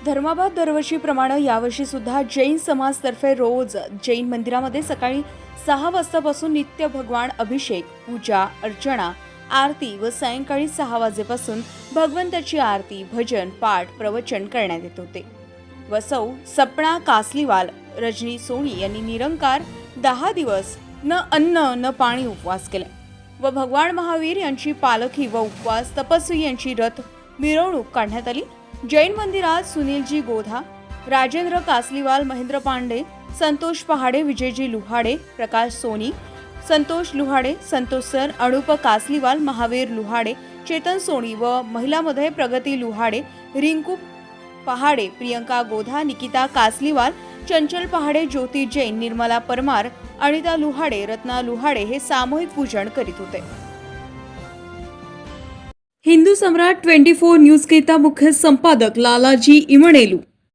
धर्माबाद दरवर्षीप्रमाणे यावर्षी सुद्धा जैन समाजतर्फे रोज जैन मंदिरामध्ये सकाळी 6 वाजतापासून नित्य भगवान अभिषेक, पूजा, अर्चना, आरती व सायंकाळी 6 वाजेपासून भगवंताची आरती, भजन, पाठ, प्रवचन करण्यात येत होते. व सौ सपना कासलीवाल, रजनी सोनी यांनी निरंकार 10 दिवस न अन्न न पाणी उपवास केला व भगवान महावीर यांची पालखी व उपवास तपस्वी यांची रथ मिरवणूक काढण्यात आली. जैन मंदिरात सुनीलजी गोधा, राजेंद्र कासलीवाल, महेंद्र पांडे, संतोष पहाडे, विजयजी लुहाडे, प्रकाश सोनी, संतोष लुहाडे, संतोष सर, अनुप कासलीवाल, महावीर लुहाडे, चेतन सोनी व महिलांमध्ये प्रगती लुहाडे, रिंकू पहाडे, प्रियंका गोधा, निकिता कासलीवाल, चंचल पहाडे, ज्योती जैन, निर्मला परमार, अनिता लुहाडे, रत्ना लुहाडे हे सामूहिक पूजन करीत होते. हिंदू सम्राट 24 न्यूज करिता मुख्य संपादक लालाजी इमणेलू.